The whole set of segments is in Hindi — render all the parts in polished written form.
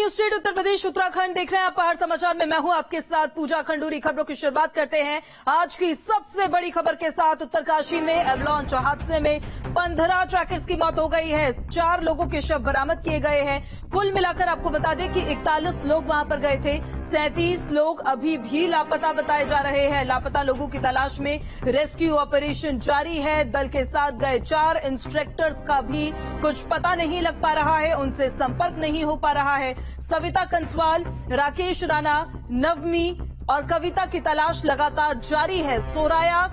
न्यूज स्टेट उत्तर प्रदेश उत्तराखंड देख रहे हैं आप। पहाड़ समाचार में मैं हूं आपके साथ पूजा खंडूरी। खबरों की शुरुआत करते हैं आज की सबसे बड़ी खबर के साथ। उत्तरकाशी में एवलांच हादसे में 15 ट्रैकर्स की मौत हो गई है। 4 लोगों के शव बरामद किए गए हैं। कुल मिलाकर आपको बता दें कि 41 लोग वहां पर गए थे। 37 लोग अभी भी लापता बताए जा रहे हैं। लापता लोगों की तलाश में रेस्क्यू ऑपरेशन जारी है। दल के साथ गए 4 इंस्ट्रक्टर्स का भी कुछ पता नहीं लग पा रहा है, उनसे संपर्क नहीं हो पा रहा है। सविता कंसवाल, राकेश राणा, नवमी और कविता की तलाश लगातार जारी है। सोराया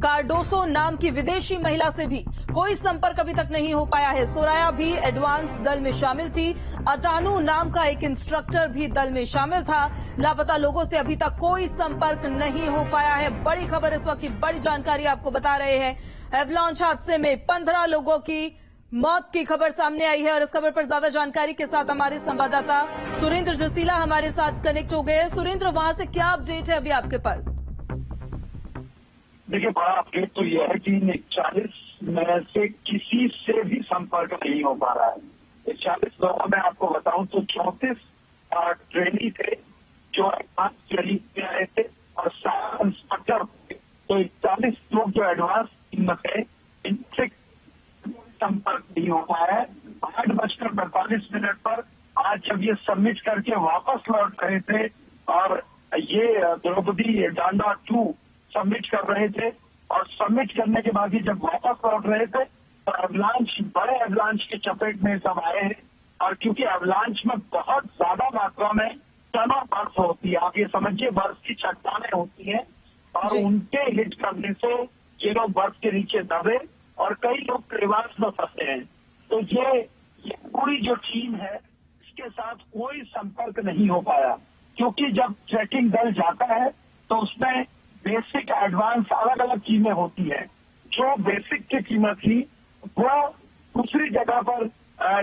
कार्डोसो नाम की विदेशी महिला से भी कोई संपर्क अभी तक नहीं हो पाया है। सोराया भी एडवांस दल में शामिल थी। अटानू नाम का एक इंस्ट्रक्टर भी दल में शामिल था। लापता लोगों से अभी तक कोई संपर्क नहीं हो पाया है। बड़ी खबर इस वक्त की, बड़ी जानकारी आपको बता रहे हैं। एवलांच हादसे में 15 लोगों की मौत की खबर सामने आई है और इस खबर पर ज्यादा जानकारी के साथ हमारे संवाददाता सुरेंद्र जसीला हमारे साथ कनेक्ट हो गए हैं। सुरेंद्र, वहां से क्या अपडेट है अभी आपके पास? देखिए, बड़ा अपडेट तो यह है कि 41 में से किसी से भी संपर्क नहीं हो पा रहा है। 40 लोगों में आपको बताऊं तो 34 ट्रेनी थे जो एडवांस ट्रेनिंग में आए थे और 7 इंस्ट्रक्टर थे। तो 41 लोग जो एडवांस टीम में थे, इनसे संपर्क नहीं हो पाया है। 8:45 पर आज जब ये सबमिट करके वापस लौट रहे थे और ये द्रौपदी डांडा 2 सबमिट कर रहे थे और सबमिट करने के बाद ही जब वापस लौट रहे थे तो एवलांच, बड़े एवलांच के चपेट में सब आए हैं। और क्योंकि एवलांच में बहुत ज्यादा मात्रा में टनों बर्फ होती है, आप ये समझिए बर्फ की चट्टानें होती हैं और उनके हिट करने से ये लोग बर्फ के नीचे दबे और कई लोग क्रेवास में फंसे हैं। तो ये पूरी जो टीम है इसके साथ कोई संपर्क नहीं हो पाया, क्योंकि जब ट्रैकिंग दल जाता है तो उसमें बेसिक एडवांस अलग अलग टीमें होती है। जो बेसिक की टीम थी वो दूसरी जगह पर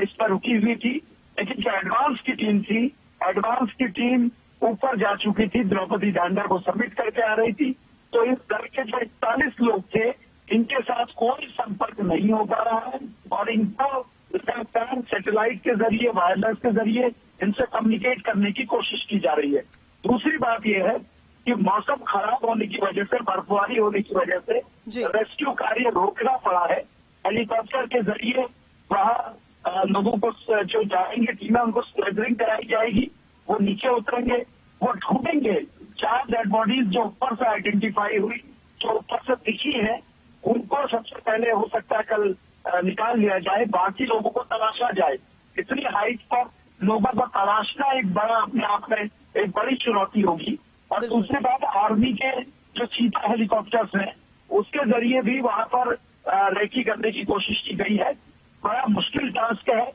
इस पर रुकी हुई थी, लेकिन जो एडवांस की टीम थी, एडवांस की टीम ऊपर जा चुकी थी, द्रौपदी डांडा को सबमिट करके आ रही थी। तो इस दल के जो 41 लोग थे इनके साथ कोई संपर्क नहीं हो पा रहा है और इनको सैटेलाइट के जरिए, वायरलेस के जरिए इनसे कम्युनिकेट करने की कोशिश की जा रही है। दूसरी बात यह है कि मौसम खराब होने की वजह से, बर्फबारी होने की वजह से रेस्क्यू कार्य रोकना पड़ा है। हेलीकॉप्टर के जरिए वहाँ लोगों को जो जाएंगे टीमें, उनको स्लेजरिंग कराई जाएगी, वो नीचे उतरेंगे, वो ढूंढेंगे 4 डेड बॉडीज जो ऊपर से आइडेंटिफाई हुई, जो ऊपर से दिखी है, उनको सबसे पहले हो सकता है कल निकाल लिया जाए, बाकी लोगों को तलाशा जाए। इतनी हाइट पर लोगों को तलाशना एक बड़ा, अपने आप में एक बड़ी चुनौती होगी। और दूसरी बात, आर्मी के जो चीता हेलीकॉप्टर्स हैं उसके जरिए भी वहां पर रेकी करने की कोशिश की गई है। बड़ा मुश्किल टास्क है।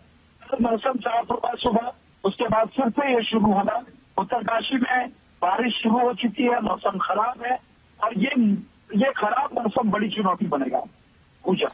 तो मौसम साफ होगा सुबह, उसके बाद फिर से ये शुरू होगा। उत्तरकाशी में बारिश शुरू हो चुकी है, मौसम खराब है और ये खराब मौसम बड़ी चुनौती बनेगा। पूजा।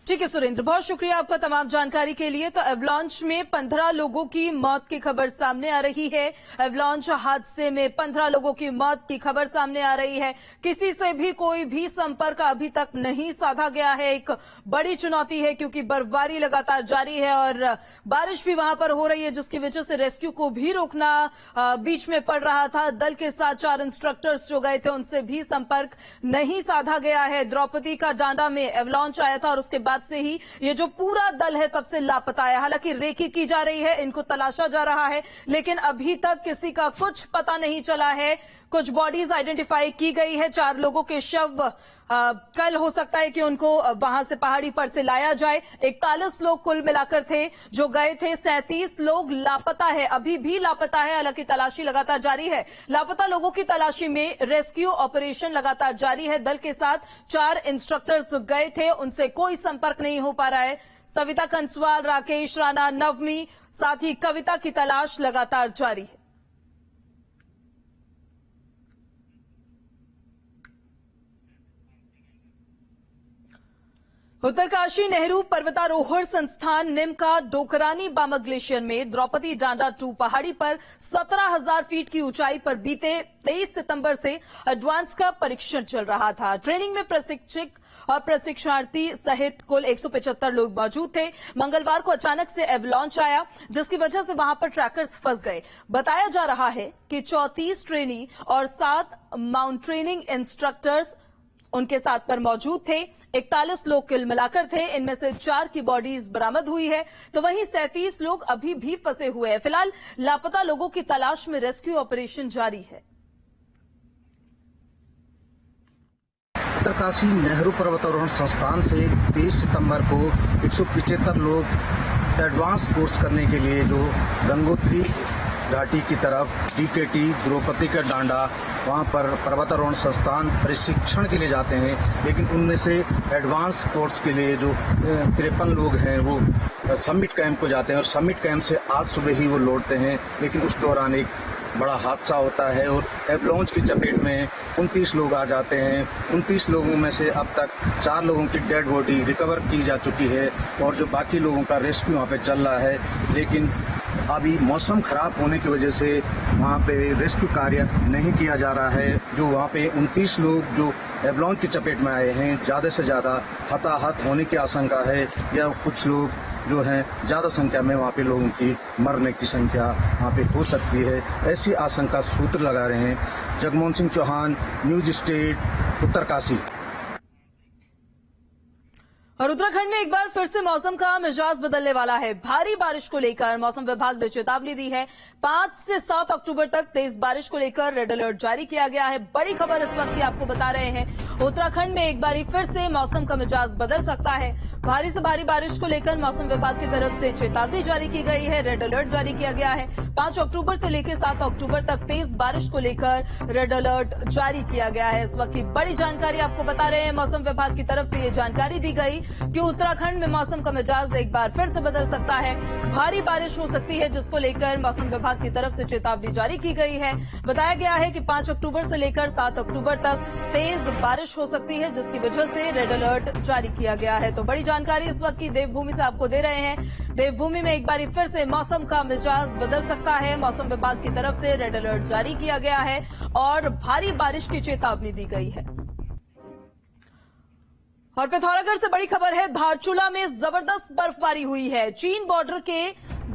ठीक है सुरेंद्र, बहुत शुक्रिया आपका तमाम जानकारी के लिए। तो एवलांच में 15 लोगों की मौत की खबर सामने आ रही है। एवलांच हादसे में 15 लोगों की मौत की खबर सामने आ रही है। किसी से भी कोई भी संपर्क अभी तक नहीं साधा गया है। एक बड़ी चुनौती है क्योंकि बर्फबारी लगातार जारी है और बारिश भी वहां पर हो रही है, जिसकी वजह से रेस्क्यू को भी रोकना बीच में पड़ रहा था। दल के साथ 4 इंस्ट्रक्टर्स जो गए थे उनसे भी संपर्क नहीं साधा गया है। द्रौपदी का डांडा में एवलांच आया था और उसके बाद से ही ये जो पूरा दल है तब से लापता है। हालांकि रेकी की जा रही है, इनको तलाशा जा रहा है, लेकिन अभी तक किसी का कुछ पता नहीं चला है। कुछ बॉडीज आइडेंटिफाई की गई है। 4 लोगों के शव कल हो सकता है कि उनको वहां से पहाड़ी पर से लाया जाए। 41 लोग कुल मिलाकर थे जो गए थे। 37 लोग लापता है, अभी भी लापता है। हालांकि तलाशी लगातार जारी है। लापता लोगों की तलाशी में रेस्क्यू ऑपरेशन लगातार जारी है। दल के साथ 4 इंस्ट्रक्टर्स गए थे, उनसे कोई संपर्क नहीं हो पा रहा है। सविता कंसवाल, राकेश राणा, नवमी, साथ ही कविता की तलाश लगातार जारी है। उत्तरकाशी नेहरू पर्वतारोहण संस्थान निम का डोकरानी बामा ग्लेशियर में द्रौपदी डांडा 2 पहाड़ी पर 17,000 फीट की ऊंचाई पर बीते 23 सितंबर से एडवांस का परीक्षण चल रहा था। ट्रेनिंग में प्रशिक्षक और प्रशिक्षणार्थी सहित कुल 175 लोग मौजूद थे। मंगलवार को अचानक से एवलॉन्च आया, जिसकी वजह से वहां पर ट्रैकर्स फंस गए। बताया जा रहा है कि 34 ट्रेनी और 7 माउंटेनियरिंग इंस्ट्रक्टर्स उनके साथ पर मौजूद थे। 41 लोग कुल मिलाकर थे। इनमें से 4 की बॉडीज बरामद हुई है, तो वहीं 37 लोग अभी भी फंसे हुए हैं। फिलहाल लापता लोगों की तलाश में रेस्क्यू ऑपरेशन जारी है। उत्तरकाशी नेहरू पर्वतारोहण संस्थान से 23 सितंबर को 175 लोग एडवांस कोर्स करने के लिए जो गंगोत्री घाटी की तरफ डीकेटी द्रौपदी का डांडा वहां पर पर्वतारोहण संस्थान प्रशिक्षण के लिए जाते हैं, लेकिन उनमें से एडवांस कोर्स के लिए जो 53 लोग हैं वो समिट कैंप को जाते हैं और समिट कैंप से आज सुबह ही वो लौटते हैं। लेकिन उस दौरान एक बड़ा हादसा होता है और एवलॉन्च की चपेट में 29 लोग आ जाते हैं। 29 लोगों में से अब तक 4 लोगों की डेड बॉडी रिकवर की जा चुकी है और जो बाकी लोगों का रेस्क्यू वहाँ पे चल रहा है। लेकिन अभी मौसम खराब होने की वजह से वहाँ पे रेस्क्यू कार्य नहीं किया जा रहा है। जो वहाँ पे 29 लोग जो एवलॉन्च की चपेट में आए हैं, ज़्यादा से ज़्यादा हताहत होने की आशंका है या कुछ लोग जो हैं ज़्यादा संख्या में वहाँ पे लोगों की मरने की संख्या वहाँ पे हो सकती है, ऐसी आशंका सूत्र लगा रहे हैं। Jagmohan Singh Chauhan, news state, Uttarkashi. और उत्तराखंड में एक बार फिर से मौसम का मिजाज बदलने वाला है। भारी बारिश को लेकर मौसम विभाग ने चेतावनी दी है। 5 से 7 अक्टूबर तक तेज बारिश को लेकर रेड अलर्ट जारी किया गया है। बड़ी खबर इस वक्त की आपको बता रहे हैं, उत्तराखंड में एक बार फिर से मौसम का मिजाज बदल सकता है। भारी से भारी बारिश को लेकर मौसम विभाग की तरफ से चेतावनी जारी की गई है, रेड अलर्ट जारी किया गया है। 5 अक्टूबर से लेकर 7 अक्टूबर तक तेज बारिश को लेकर रेड अलर्ट जारी किया गया है। इस वक्त की बड़ी जानकारी आपको बता रहे हैं, मौसम विभाग की तरफ से ये जानकारी दी गई कि उत्तराखंड में मौसम का मिजाज एक बार फिर से बदल सकता है। भारी बारिश हो सकती है, जिसको लेकर मौसम विभाग की तरफ से चेतावनी जारी की गई है। बताया गया है कि 5 अक्टूबर से लेकर 7 अक्टूबर तक तेज बारिश हो सकती है, जिसकी वजह से रेड अलर्ट जारी किया गया है। तो बड़ी जानकारी इस वक्त की देवभूमि से आपको दे रहे हैं। देवभूमि में एक बार फिर से मौसम का मिजाज बदल सकता है। मौसम विभाग की तरफ से रेड अलर्ट जारी किया गया है और भारी बारिश की चेतावनी दी गई है। और पिथौरागढ़ से बड़ी खबर है, धारचूला में जबरदस्त बर्फबारी हुई है। चीन बॉर्डर के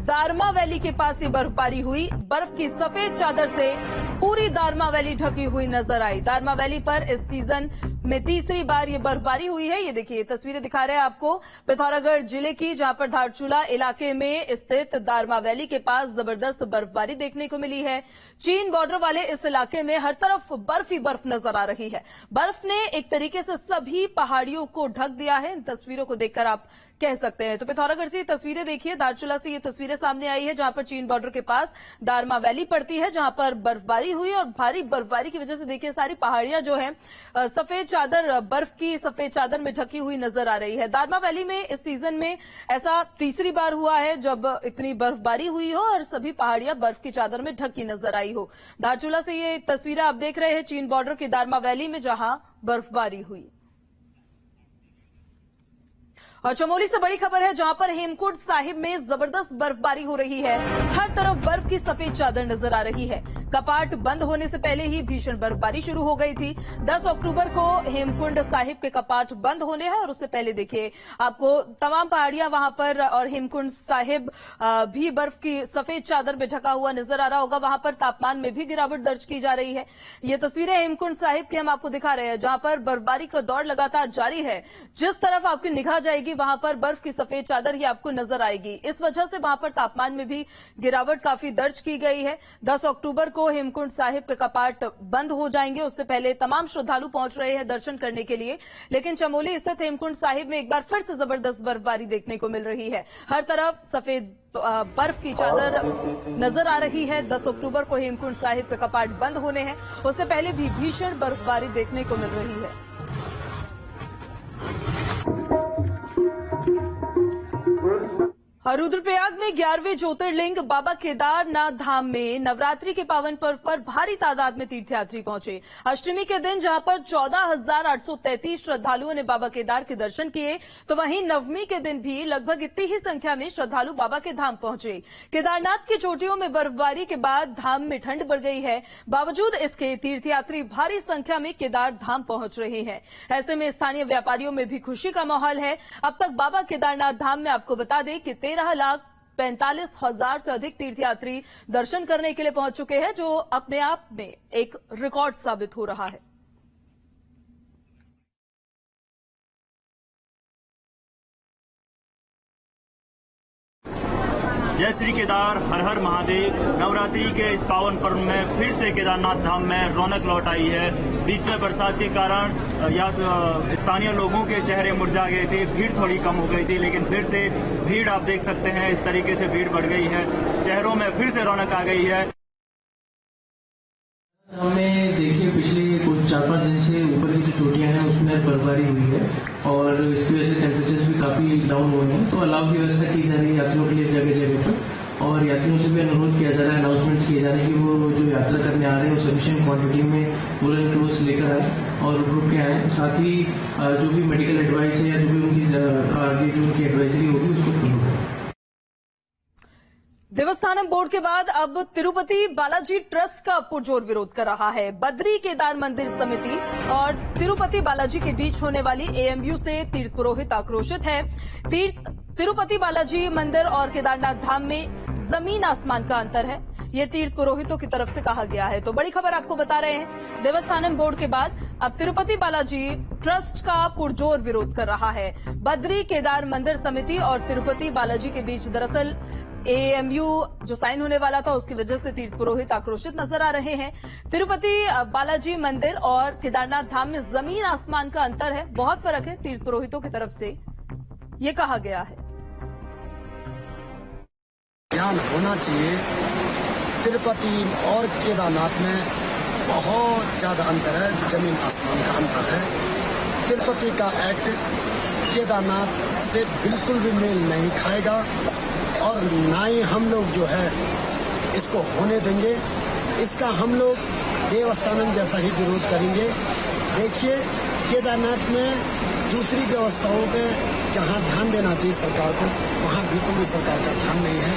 दारमा वैली के पास ये बर्फबारी हुई। बर्फ की सफेद चादर से पूरी दारमा वैली ढकी हुई नजर आई। दारमा वैली पर इस सीजन में तीसरी बार ये बर्फबारी हुई है। ये देखिए तस्वीरें दिखा रहे हैं आपको पिथौरागढ़ जिले की, जहां पर धारचूला इलाके में स्थित दारमा वैली के पास जबरदस्त बर्फबारी देखने को मिली है। चीन बॉर्डर वाले इस इलाके में हर तरफ बर्फ ही बर्फ नजर आ रही है। बर्फ ने एक तरीके से सभी पहाड़ियों को ढक दिया है। इन तस्वीरों को देखकर आप कह सकते हैं। तो पिथौरागढ़ से ये तस्वीरें देखिए, धारचूला से ये तस्वीरें सामने आई है, जहां पर चीन बॉर्डर के पास दारमा वैली पड़ती है, जहां पर बर्फबारी हुई और भारी बर्फबारी की वजह से देखिए सारी पहाड़ियां जो है सफेद चादर, बर्फ की सफेद चादर में ढकी हुई नजर आ रही है। दारमा वैली में इस सीजन में ऐसा तीसरी बार हुआ है जब इतनी बर्फबारी हुई हो और सभी पहाड़ियां बर्फ की चादर में ढकी नजर आई हो। धारचूला से ये तस्वीरें आप देख रहे हैं चीन बॉर्डर की दारमा वैली में, जहां बर्फबारी हुई। और चमोली से बड़ी खबर है, जहां पर हेमकुंड साहिब में जबरदस्त बर्फबारी हो रही है। हर तरफ बर्फ की सफेद चादर नजर आ रही है। कपाट बंद होने से पहले ही भीषण बर्फबारी शुरू हो गई थी। 10 अक्टूबर को हेमकुंड साहिब के कपाट बंद होने हैं और उससे पहले देखिए आपको तमाम पहाड़ियां वहां पर और हेमकुंड साहिब भी बर्फ की सफेद चादर में ढका हुआ नजर आ रहा होगा। वहां पर तापमान में भी गिरावट दर्ज की जा रही है। ये तस्वीरें हेमकुंड साहिब की हम आपको दिखा रहे हैं, जहां पर बर्फबारी का दौर लगातार जारी है। जिस तरफ आपकी निगाह जाएगी वहां पर बर्फ की सफेद चादर ही आपको नजर आएगी। इस वजह से वहां पर तापमान में भी गिरावट काफी दर्ज की गई है। 10 अक्टूबर को हेमकुंड साहिब के कपाट बंद हो जाएंगे। उससे पहले तमाम श्रद्धालु पहुंच रहे हैं दर्शन करने के लिए, लेकिन चमोली स्थित हेमकुंड साहिब में एक बार फिर से जबरदस्त बर्फबारी देखने को मिल रही है। हर तरफ सफेद बर्फ की चादर नजर आ रही है। 10 अक्टूबर को हेमकुंड साहिब के कपाट बंद होने हैं, उससे पहले भी भीषण बर्फबारी देखने को मिल रही है। रुद्रप्रयाग में 11वें ज्योतिर्लिंग बाबा केदारनाथ धाम में नवरात्रि के पावन पर्व पर भारी तादाद में तीर्थयात्री पहुंचे। अष्टमी के दिन जहां पर 14,833 श्रद्धालुओं ने बाबा केदार के दर्शन किए, तो वहीं नवमी के दिन भी लगभग इतनी ही संख्या में श्रद्धालु बाबा के धाम पहुंचे। केदारनाथ की चोटियों में बर्फबारी के बाद धाम में ठंड बढ़ गई है। बावजूद इसके तीर्थयात्री भारी संख्या में केदार धाम पहुंच रहे हैं। ऐसे में स्थानीय व्यापारियों में भी खुशी का माहौल है। अब तक बाबा केदारनाथ धाम में आपको बता दें कि 13,45,000 से अधिक तीर्थयात्री दर्शन करने के लिए पहुंच चुके हैं, जो अपने आप में एक रिकॉर्ड साबित हो रहा है। जय श्री केदार, हर हर महादेव। नवरात्रि के इस पावन पर्व में फिर से केदारनाथ धाम में रौनक लौट आई है। बीच में बरसात के कारण स्थानीय लोगों के चेहरे मुरझा गए थे, भीड़ थोड़ी कम हो गई थी, लेकिन फिर से भीड़ आप देख सकते हैं, इस तरीके से भीड़ बढ़ गई है, चेहरों में फिर से रौनक आ गई है। हमें देखिए पिछले कुछ 4-5 दिन से ऊपर की जो चोटियां हैं उसमें बर्फबारी हुई है और इसकी वजह से टेम्परेचर्स भी काफी डाउन हुए हैं। तो अलाव की व्यवस्था की जा रही है यात्रियों के लिए जगह जगह पर, और यात्रियों से भी अनुरोध किया जा रहा है, अनाउंसमेंट किए जा रहे हैं कि वो जो यात्रा करने आ रहे हैं वो सफिशिएंट क्वांटिटी में वूलन क्लोथ्स लेकर आए और रुक के आए। साथ ही जो भी मेडिकल एडवाइस है या जो भी उनकी आगे जो उनकी एडवाइजरी होगी उसको फॉलो करें। देवस्थानम बोर्ड के बाद अब तिरुपति बालाजी ट्रस्ट का पुरजोर विरोध कर रहा है। बद्री केदार मंदिर समिति और तिरुपति बालाजी के बीच होने वाली एएमयू से तीर्थ पुरोहित आक्रोशित है। तिरुपति बालाजी मंदिर और केदारनाथ धाम में जमीन आसमान का अंतर है, ये तीर्थ पुरोहितों की तरफ से कहा गया है। तो बड़ी खबर आपको बता रहे हैं, देवस्थानम बोर्ड के बाद अब तिरुपति बालाजी ट्रस्ट का पुरजोर विरोध कर रहा है। बद्री केदार मंदिर समिति और तिरुपति बालाजी के बीच दरअसल एएमयू जो साइन होने वाला था, उसकी वजह से तीर्थ पुरोहित आक्रोशित नजर आ रहे हैं। तिरुपति बालाजी मंदिर और केदारनाथ धाम में जमीन आसमान का अंतर है, बहुत फर्क है, तीर्थ पुरोहितों की तरफ से ये कहा गया है। ध्यान होना चाहिए, तिरुपति और केदारनाथ में बहुत ज्यादा अंतर है, जमीन आसमान का अंतर है। तिरुपति का एक्ट केदारनाथ से बिल्कुल भी मेल नहीं खाएगा और ना ही हम लोग जो है इसको होने देंगे। इसका हम लोग देवस्थानम जैसा ही विरोध करेंगे। देखिए, केदारनाथ में दूसरी व्यवस्थाओं पे जहां ध्यान देना चाहिए सरकार को, वहां बिल्कुल भी सरकार का ध्यान नहीं है।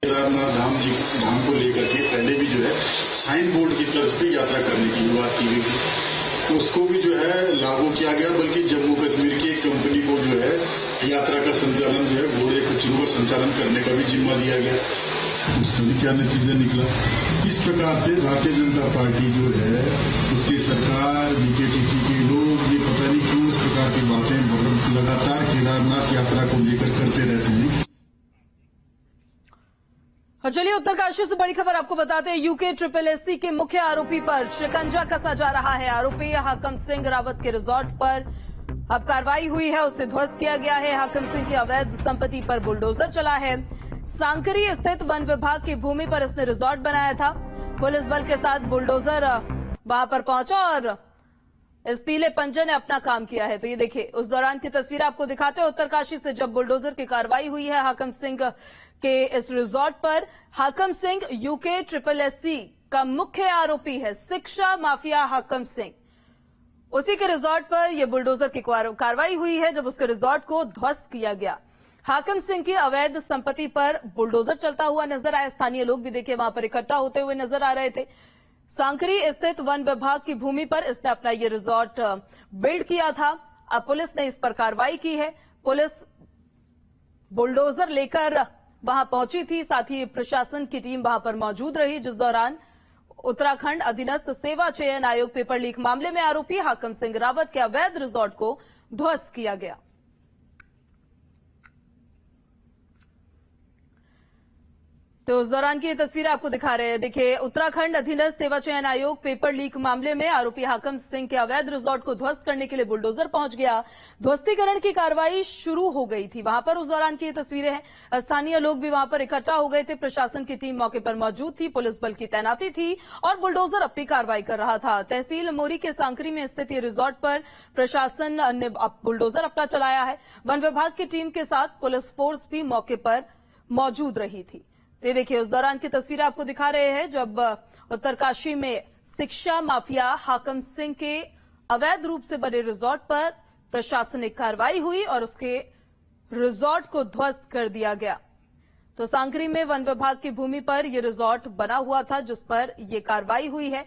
केदारनाथ धाम को लेकर के पहले भी जो है साइन बोर्ड की तर्ज पे यात्रा करने की बात की गई थी, तो उसको भी जो है लागू किया गया, बल्कि जम्मू कश्मीर की एक कंपनी को जो है यात्रा का संचालन जो है घोड़े खच्चरों का संचालन करने का भी जिम्मा दिया गया। उसका भी क्या नतीजा निकला। इस प्रकार से भारतीय जनता पार्टी जो है, उसकी सरकार, बीकेटीसी के लोग ये पता नहीं क्यों इस प्रकार की बातें लगातार केदारनाथ यात्रा को लेकर करते रहते हैं। और चलिए उत्तरकाशी से बड़ी खबर आपको बताते हैं। यूके SSSC के मुख्य आरोपी पर शिकंजा कसा जा रहा है। आरोपी हाकम सिंह रावत के रिजॉर्ट पर अब कार्रवाई हुई है, उसे ध्वस्त किया गया है। हाकम सिंह की अवैध संपत्ति पर बुलडोजर चला है। सांकरी स्थित वन विभाग की भूमि पर इसने रिजॉर्ट बनाया था। पुलिस बल के साथ बुलडोजर वहां पर पहुंचा और इस पीले पंजे ने अपना काम किया है। तो ये देखिए, उस दौरान की तस्वीर आपको दिखाते हैं उत्तरकाशी से, जब बुलडोजर की कार्रवाई हुई है हाकम सिंह के इस रिजॉर्ट पर। हाकम सिंह यूके SSSC का मुख्य आरोपी है, शिक्षा माफिया हाकम सिंह। उसी के रिजॉर्ट पर यह बुलडोजर की कार्रवाई हुई है, जब उसके रिजॉर्ट को ध्वस्त किया गया। हाकम सिंह की अवैध संपत्ति पर बुलडोजर चलता हुआ नजर आया। स्थानीय लोग भी देखिए वहां पर इकट्ठा होते हुए नजर आ रहे थे। सांकरी स्थित वन विभाग की भूमि पर इसने अपना ये रिजॉर्ट बिल्ड किया था। अब पुलिस ने इस पर कार्रवाई की है। पुलिस बुलडोजर लेकर वहां पहुंची थी, साथ ही प्रशासन की टीम वहां पर मौजूद रही, जिस दौरान उत्तराखंड अधीनस्थ सेवा चयन आयोग पेपर लीक मामले में आरोपी हाकम सिंह रावत के अवैध रिजॉर्ट को ध्वस्त किया गया। तो उस दौरान की ये तस्वीर आपको दिखा रहे हैं। देखिए, उत्तराखंड अधीनस्थ सेवा चयन आयोग पेपर लीक मामले में आरोपी हाकम सिंह के अवैध रिजॉर्ट को ध्वस्त करने के लिए बुलडोजर पहुंच गया। ध्वस्तीकरण की कार्रवाई शुरू हो गई थी वहां पर। उस दौरान की ये तस्वीरें हैं। स्थानीय लोग भी वहां पर इकट्ठा हो गए थे। प्रशासन की टीम मौके पर मौजूद थी। पुलिस बल की तैनाती थी और बुलडोजर अपनी कार्रवाई कर रहा था। तहसील मोरी के सांकरी में स्थित ये रिजॉर्ट पर प्रशासन ने बुलडोजर अपना चलाया है। वन विभाग की टीम के साथ पुलिस फोर्स भी मौके पर मौजूद रही थी। ये देखिए, उस दौरान की तस्वीरें आपको दिखा रहे हैं जब उत्तरकाशी में शिक्षा माफिया हाकम सिंह के अवैध रूप से बने रिजॉर्ट पर प्रशासनिक कार्रवाई हुई और उसके रिजॉर्ट को ध्वस्त कर दिया गया। तो सांकरी में वन विभाग की भूमि पर यह रिजॉर्ट बना हुआ था जिस पर यह कार्रवाई हुई है।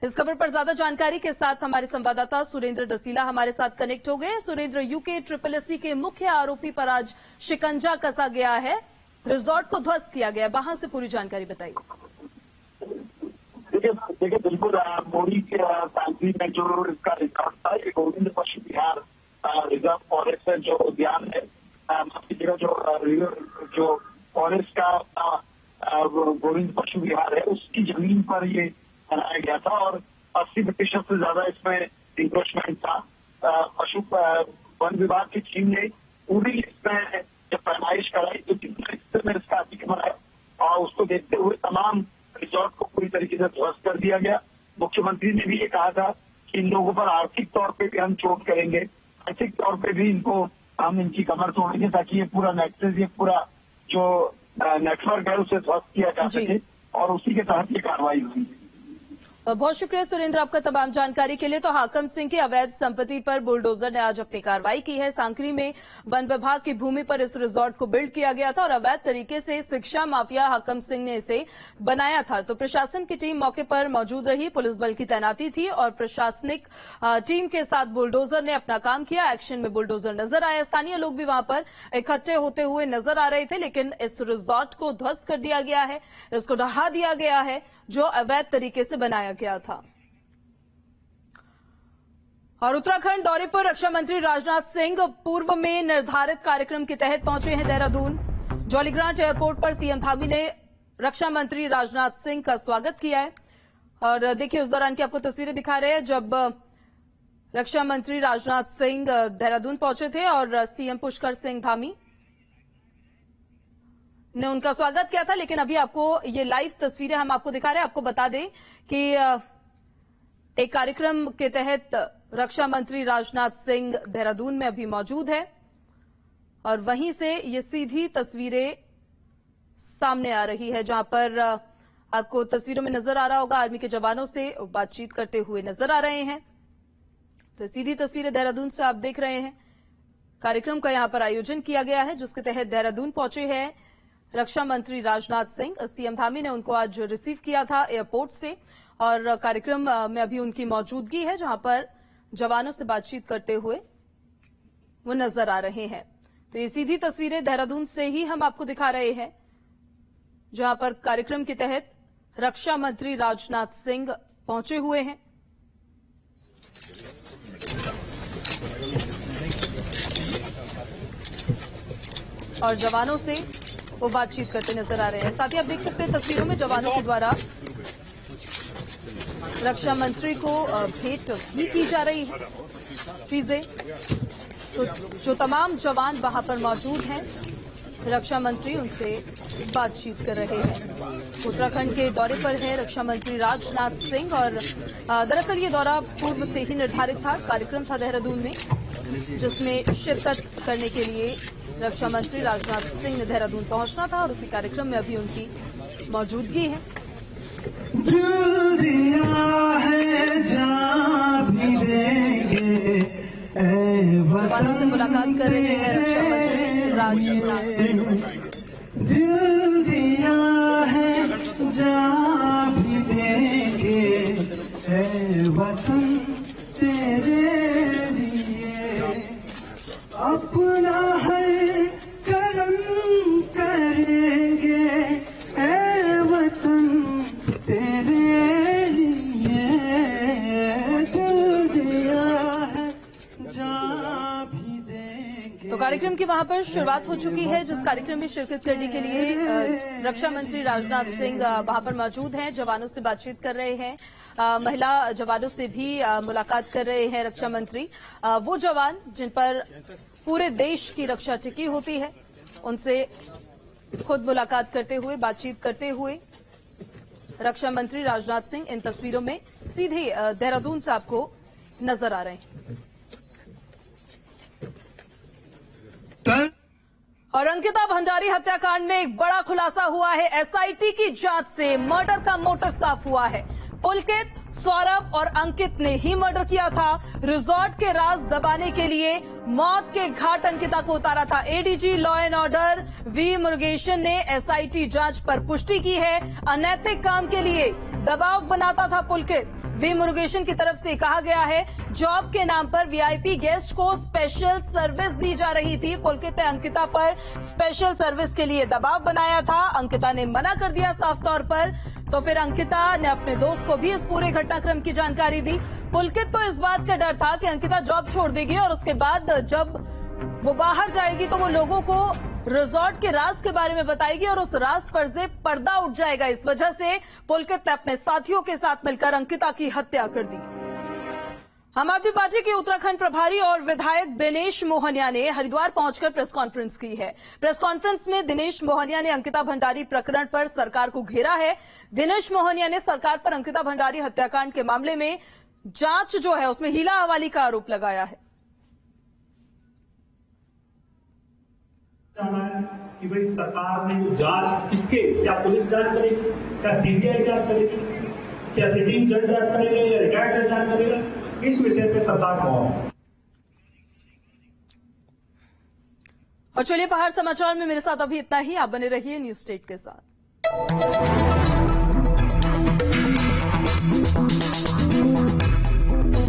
इस खबर पर ज्यादा जानकारी के साथ हमारे संवाददाता सुरेंद्र डसीला हमारे साथ कनेक्ट हो गए। सुरेंद्र, यूके SSSC के मुख्य आरोपी पर आज शिकंजा कसा गया है, रिजॉर्ट को ध्वस्त किया गया, वहां से पूरी जानकारी बताइए। देखिए बिल्कुल, मोरी के सांकरी में जो इसका रिजॉर्ट था, ये गोविंद पशु विहार रिजर्व फॉरेस्ट है, जो उद्यान है, जो फॉरेस्ट का गोविंद पशु विहार है, उसकी जमीन पर ये बनाया गया था और 80% से ज्यादा इसमें इंक्रोचमेंट था। पशु वन विभाग की टीम ने पूरी इसमें जब पैमाइश कराई तो कितने हिस्से में इसका अतिक्रमण है और उसको देखते हुए तमाम रिजॉर्ट को पूरी तरीके से ध्वस्त कर दिया गया। मुख्यमंत्री ने भी ये कहा था कि इन लोगों पर आर्थिक तौर पे भी हम चोट करेंगे, आर्थिक तौर पे भी हम इनकी कमर तोड़ेंगे ताकि ये पूरा नेक्सस, ये पूरा जो नेटवर्क है उसे ध्वस्त किया जा सके और उसी के तहत ये कार्रवाई हुई। बहुत शुक्रिया सुरेंद्र आपका तमाम जानकारी के लिए। तो हाकम सिंह की अवैध संपत्ति पर बुलडोजर ने आज अपनी कार्रवाई की है। सांकरी में वन विभाग की भूमि पर इस रिजॉर्ट को बिल्ड किया गया था और अवैध तरीके से शिक्षा माफिया हाकम सिंह ने इसे बनाया था। तो प्रशासन की टीम मौके पर मौजूद रही, पुलिस बल की तैनाती थी और प्रशासनिक टीम के साथ बुलडोजर ने अपना काम किया। एक्शन में बुलडोजर नजर आया। स्थानीय लोग भी वहां पर इकट्ठे होते हुए नजर आ रहे थे, लेकिन इस रिजॉर्ट को ध्वस्त कर दिया गया है, इसको ढहा दिया गया है जो अवैध तरीके से बनाया गया था। और उत्तराखंड दौरे पर रक्षा मंत्री राजनाथ सिंह पूर्व में निर्धारित कार्यक्रम के तहत पहुंचे हैं देहरादून। जॉलीग्रांट एयरपोर्ट पर सीएम धामी ने रक्षा मंत्री राजनाथ सिंह का स्वागत किया है। और देखिए, उस दौरान की आपको तस्वीरें दिखा रहे हैं जब रक्षा मंत्री राजनाथ सिंह देहरादून पहुंचे थे और सीएम पुष्कर सिंह धामी ने उनका स्वागत किया था। लेकिन अभी आपको ये लाइव तस्वीरें हम आपको दिखा रहे हैं। आपको बता दें कि एक कार्यक्रम के तहत रक्षा मंत्री राजनाथ सिंह देहरादून में अभी मौजूद है और वहीं से ये सीधी तस्वीरें सामने आ रही है जहां पर आपको तस्वीरों में नजर आ रहा होगा आर्मी के जवानों से बातचीत करते हुए नजर आ रहे हैं। तो सीधी तस्वीरें देहरादून से आप देख रहे हैं। कार्यक्रम का यहां पर आयोजन किया गया है जिसके तहत देहरादून पहुंचे हैं रक्षा मंत्री राजनाथ सिंह। सीएम धामी ने उनको आज रिसीव किया था एयरपोर्ट से और कार्यक्रम में अभी उनकी मौजूदगी है जहां पर जवानों से बातचीत करते हुए वो नजर आ रहे हैं। तो ये सीधी तस्वीरें देहरादून से ही हम आपको दिखा रहे हैं जहां पर कार्यक्रम के तहत रक्षा मंत्री राजनाथ सिंह पहुंचे हुए हैं। और जवानों से वो बातचीत करते नजर आ रहे हैं। साथ ही आप देख सकते हैं तस्वीरों में जवानों के द्वारा रक्षा मंत्री को भेंट भी की जा रही है चीजें। तो जो तमाम जवान वहां पर मौजूद हैं, रक्षा मंत्री उनसे बातचीत कर रहे हैं। उत्तराखंड के दौरे पर है रक्षा मंत्री राजनाथ सिंह और दरअसल ये दौरा पूर्व से ही निर्धारित था। कार्यक्रम था देहरादून में जिसमें शिरकत करने के लिए रक्षा मंत्री राजनाथ सिंह ने देहरादून पहुंचना था और उसी कार्यक्रम में अभी उनकी मौजूदगी है। जवानों से मुलाकात कर रहे हैं रक्षा मंत्री राजनाथ सिंह। दिल दिया है जा भी देंगे ऐ वतन तेरे लिए, अपना हर कर्म करेंगे ऐ वतन तेरे लिए, दिल दिया है जा भी देंगे। तो कार्यक्रम कार्यक्रम की वहां पर शुरुआत हो चुकी है, जिस कार्यक्रम में शिरकत करने के लिए रक्षा मंत्री राजनाथ सिंह वहां पर मौजूद हैं, जवानों से बातचीत कर रहे हैं, महिला जवानों से भी मुलाकात कर रहे हैं रक्षा मंत्री। वो जवान जिन पर पूरे देश की रक्षा टिकी होती है, उनसे खुद मुलाकात करते हुए, बातचीत करते हुए रक्षा मंत्री राजनाथ सिंह इन तस्वीरों में सीधे देहरादून से आपको नजर आ रहे हैं। और अंकिता भंडारी हत्याकांड में एक बड़ा खुलासा हुआ है। एसआईटी की जांच से मर्डर का मोटिव साफ हुआ है। पुलकित, सौरभ और अंकित ने ही मर्डर किया था। रिजॉर्ट के राज दबाने के लिए मौत के घाट अंकिता को उतारा था। ADG law and order V Murugesan ने एसआईटी जांच पर पुष्टि की है। अनैतिक काम के लिए दबाव बनाता था पुलकित। वी मुरुगेशन की तरफ से कहा गया है, जॉब के नाम पर वीआईपी गेस्ट को स्पेशल सर्विस दी जा रही थी। पुलकित ने अंकिता पर स्पेशल सर्विस के लिए दबाव बनाया था। अंकिता ने मना कर दिया साफ तौर पर, तो फिर अंकिता ने अपने दोस्त को भी इस पूरे घटनाक्रम की जानकारी दी। पुलकित को इस बात का डर था कि अंकिता जॉब छोड़ देगी और उसके बाद जब वो बाहर जाएगी तो वो लोगों को रिजॉर्ट के राज के बारे में बताएगी और उस राज पर से पर्दा उठ जाएगा। इस वजह से पुलकित ने अपने साथियों के साथ मिलकर अंकिता की हत्या कर दी। आम आदमी पार्टी के उत्तराखंड प्रभारी और विधायक दिनेश मोहनिया ने हरिद्वार पहुंचकर प्रेस कॉन्फ्रेंस की है। प्रेस कॉन्फ्रेंस में दिनेश मोहनिया ने अंकिता भंडारी प्रकरण पर सरकार को घेरा है। दिनेश मोहनिया ने सरकार पर अंकिता भंडारी हत्याकांड के मामले में जांच जो है उसमें हीला हवाली का आरोप लगाया है। कि भाई सरकार ने जांच किसके, क्या पुलिस जांच करेगी, क्या सीबीआई जांच करेगी, क्या सिटिंग जज जांच करेगा या रिटायर्ड जज जांच करेगा, इस विषय पे सरकार को। और चलिए, बाहर समाचार में मेरे साथ अभी इतना ही। आप बने रहिए न्यूज स्टेट के साथ।